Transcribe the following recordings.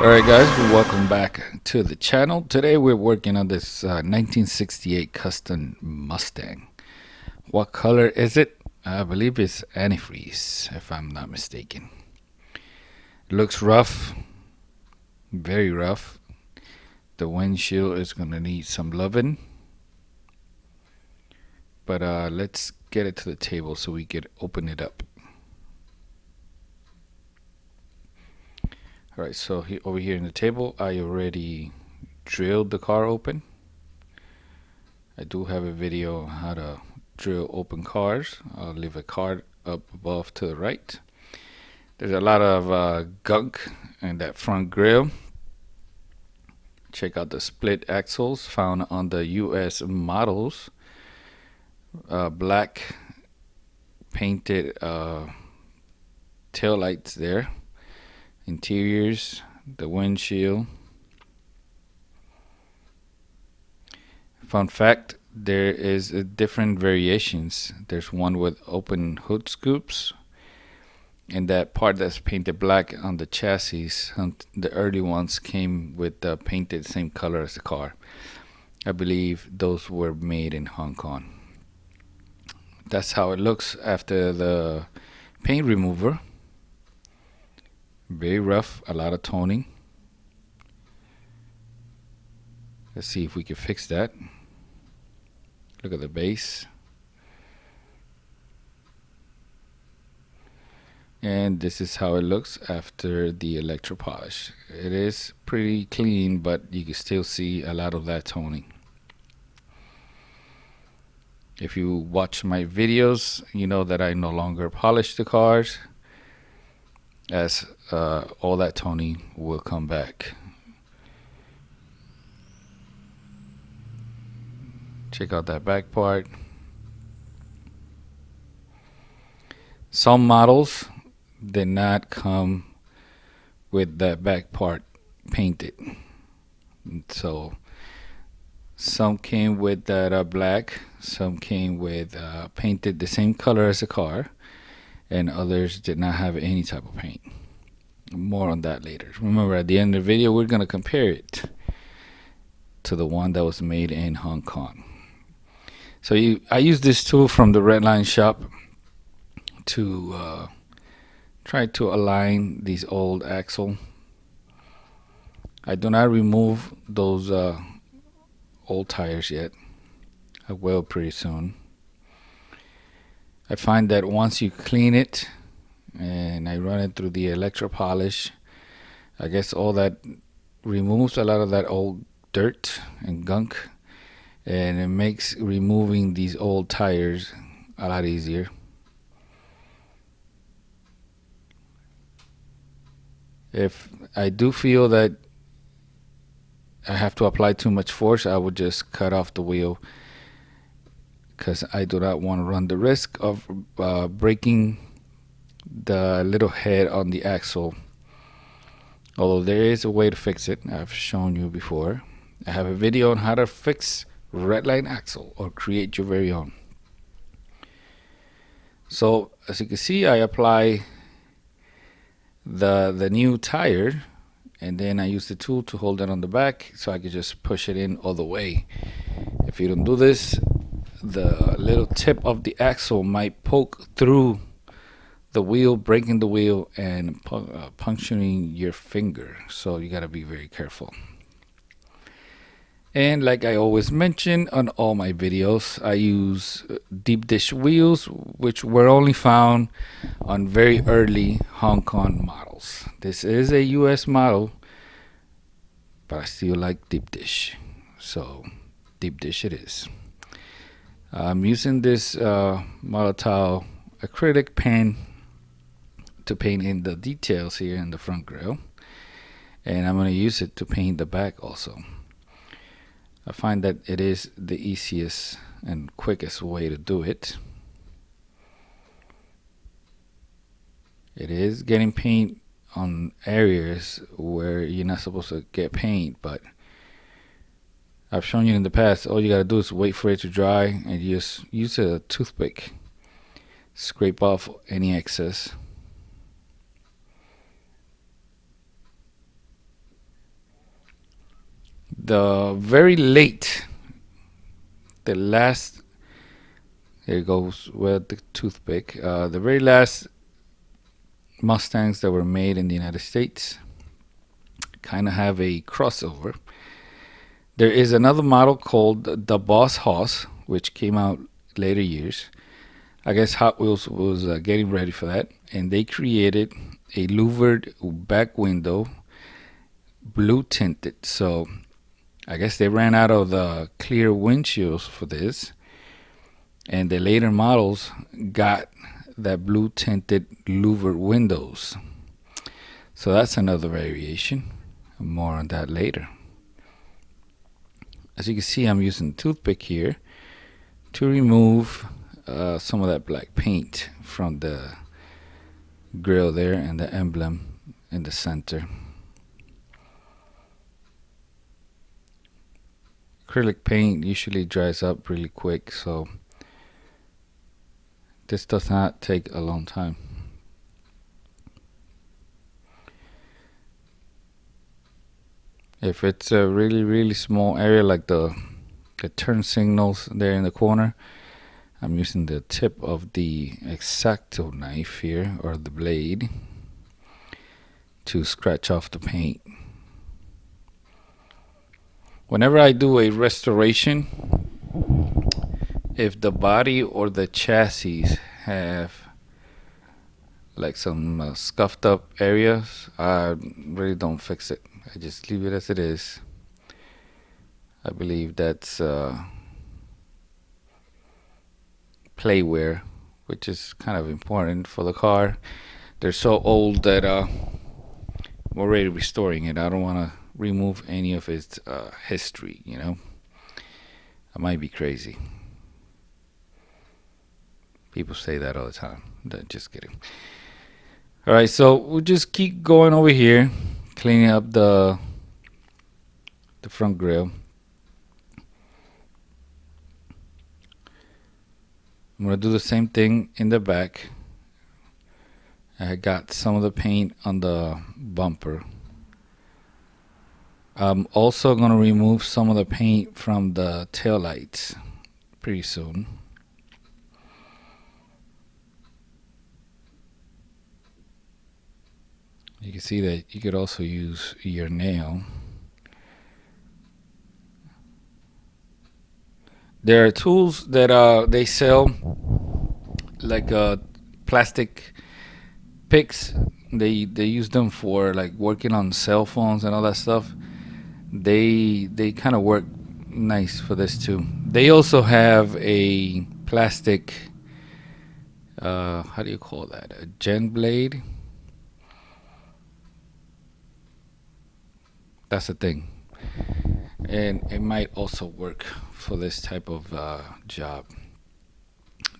Alright guys, welcome back to the channel. Today we're working on this 1968 custom Mustang. What color is it? I believe it's antifreeze, if I'm not mistaken. It looks rough, very rough. The windshield is going to need some loving. But let's get it to the table so we can open it up. Alright, so over here in the table, I already drilled the car open. I do have a video on how to drill open cars. I'll leave a card up above to the right. There's a lot of gunk in that front grille. Check out the split axles found on the US models. Black painted tail lights there. Interiors, the windshield. Fun fact, there is different variations. There's one with open hood scoops, and that part that's painted black on the chassis. The early ones came with painted same color as the car. I believe those were made in Hong Kong. That's how it looks after the paint remover. Very rough, a lot of toning. Let's see if we can fix that. Look at the base. And this is how it looks after the electro polish. It is pretty clean, but you can still see a lot of that toning. If you watch my videos, you know that I no longer polish the cars, as all that toning will come back. Check out that back part. Some models did not come with that back part painted, so some came with that black, some came with painted the same color as the car, and others did not have any type of paint. More on that later. Remember, at the end of the video, we're going to compare it to the one that was made in Hong Kong. So I use this tool from the Redline shop to try to align these old axle. I do not remove those old tires yet. I will pretty soon. I find that once you clean it and I run it through the electro polish, I guess all that removes a lot of that old dirt and gunk, and it makes removing these old tires a lot easier. If I do feel that I have to apply too much force, I would just cut off the wheel, because I do not want to run the risk of breaking the little head on the axle. Although there is a way to fix it, I've shown you before. I have a video on how to fix Redline axle or create your very own. So as you can see, I apply the new tire, and then I use the tool to hold it on the back so I can just push it in all the way. If you don't do this, the little tip of the axle might poke through the wheel, breaking the wheel and puncturing your finger. So you got to be very careful. And like I always mention on all my videos, I use deep dish wheels, which were only found on very early Hong Kong models. This is a US model, but I still like deep dish, so deep dish it is. I'm using this Molotov acrylic pen to paint in the details here in the front grille, and I'm going to use it to paint the back also. I find that it is the easiest and quickest way to do it. It is getting paint on areas where you're not supposed to get paint, but I've shown you in the past, all you gotta do is wait for it to dry and just use a toothpick, scrape off any excess. the very late, the last, here it goes with the toothpick, the very last Mustangs that were made in the United States kind of have a crossover. There is another model called the Boss Hoss, which came out later years. I guess Hot Wheels was getting ready for that, and they created a louvered back window, blue tinted. So I guess they ran out of the clear windshields for this, and the later models got that blue tinted louvered windows. So that's another variation. More on that later. As you can see, I'm using a toothpick here to remove some of that black paint from the grill there and the emblem in the center. Acrylic paint usually dries up really quick, so this does not take a long time. If it's a really small area like the turn signals there in the corner, I'm using the tip of the X-Acto knife here, or the blade, to scratch off the paint. Whenever I do a restoration, if the body or the chassis have like some scuffed up areas, I really don't fix it. I just leave it as it is. I believe that's playwear, which is kind of important for the car. They're so old that I'm already restoring it. I don't want to remove any of its history, you know. I might be crazy. People say that all the time. Just kidding. All right, so we'll just keep going over here, cleaning up the front grille. I'm going to do the same thing in the back. I got some of the paint on the bumper. I'm also going to remove some of the paint from the tail lights pretty soon. You can see that you could also use your nail. There are tools that they sell, like plastic picks. They use them for like working on cell phones and all that stuff. They kind of work nice for this too. They also have a plastic, how do you call that? A gen blade. That's the thing. And it might also work for this type of job.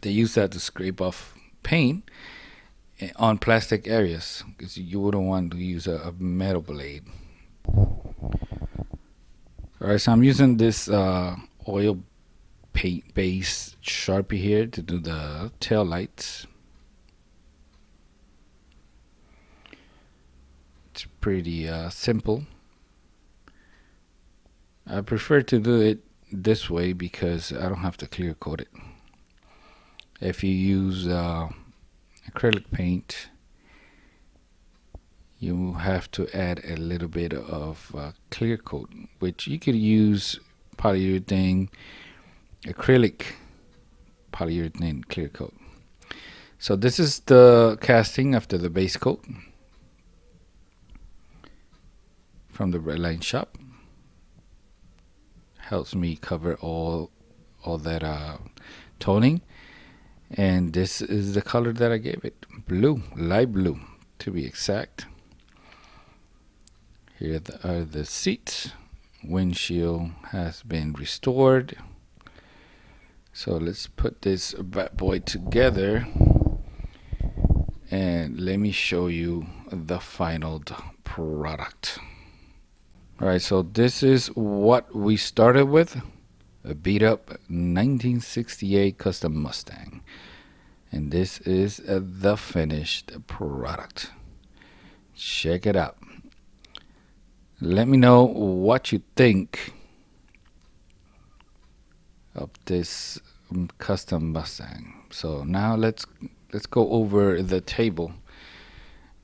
They use that to scrape off paint on plastic areas, because you wouldn't want to use a metal blade. Alright, so I'm using this oil paint base Sharpie here to do the tail lights. It's pretty simple. I prefer to do it this way because I don't have to clear coat it. If you use acrylic paint, you have to add a little bit of clear coat, which you could use polyurethane, acrylic polyurethane clear coat. So this is the casting after the base coat from the Redline shop. Helps me cover all that toning, and this is the color that I gave it, blue, light blue to be exact. Here are the seats. Windshield has been restored. So let's put this bad boy together and let me show you the final product. Alright, so this is what we started with. A beat up 1968 custom Mustang. And this is the finished product. Check it out. Let me know what you think of this custom Mustang. So now let's go over the table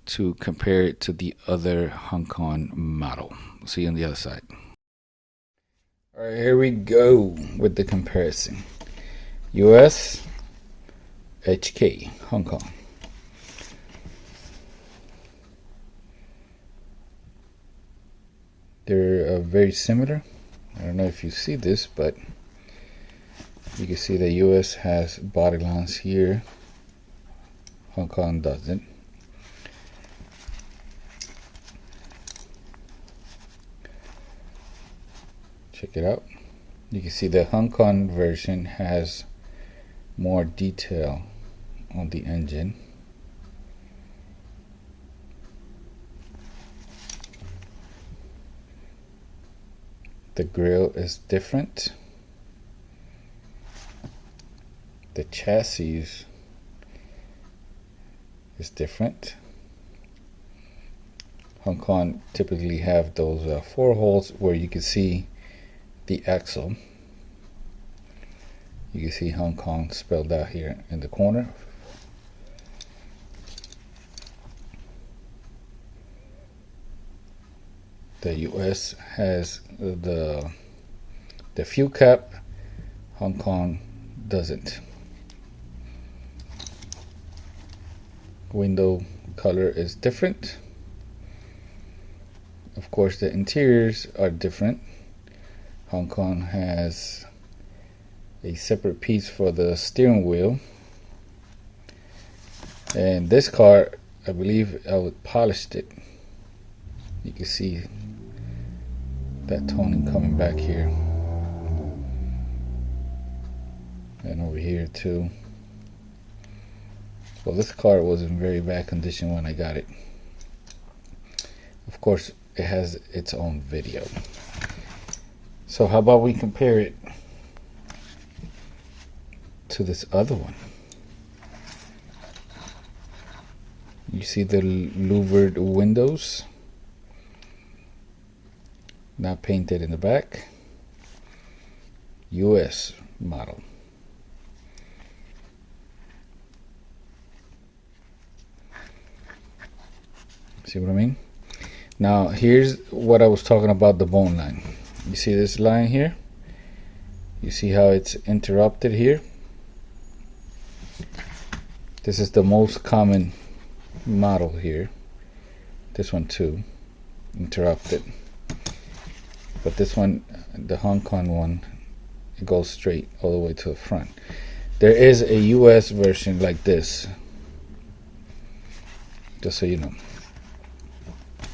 to compare it to the other Hong Kong model. See you on the other side. All right, here we go with the comparison. US, HK, Hong Kong. They're very similar. I don't know if you see this, but you can see the US has body lines here. Hong Kong doesn't. Check it out. You can see the Hong Kong version has more detail on the engine. The grille is different. The chassis is different. Hong Kong typically have those 4 holes where you can see the axle. You can see Hong Kong spelled out here in the corner. The US has the fuel cap. Hong Kong doesn't. Window color is different. Of course, the interiors are different. Hong Kong has a separate piece for the steering wheel, and this car, I believe I would polished it. You can see that toning coming back here and over here too. Well, this car was in very bad condition when I got it. Of course, it has its own video. So how about we compare it to this other one? You see the louvered windows, not painted in the back. US model. See what I mean? Now here's what I was talking about, the bone line. You see this line here? You see how it's interrupted here? This is the most common model here. This one too, interrupted. But this one, the Hong Kong one, it goes straight all the way to the front. There is a US version like this, just so you know.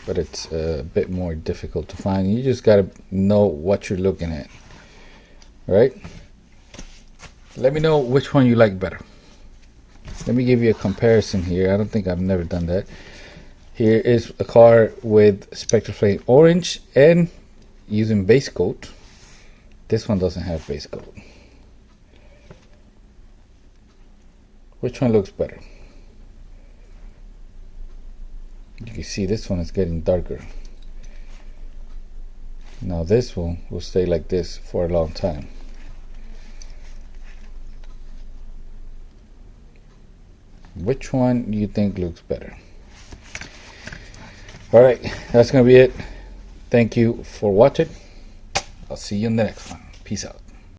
But it's a bit more difficult to find. You just gotta know what you're looking at. All right? Let me know which one you like better. Let me give you a comparison here. I don't think I've never done that. Here is a car with Spectraflame Orange and using base coat. This one doesn't have base coat. Which one looks better? You can see this one is getting darker. Now this one will stay like this for a long time. Which one do you think looks better? Alright, that's gonna be it. Thank you for watching. I'll see you in the next one. Peace out.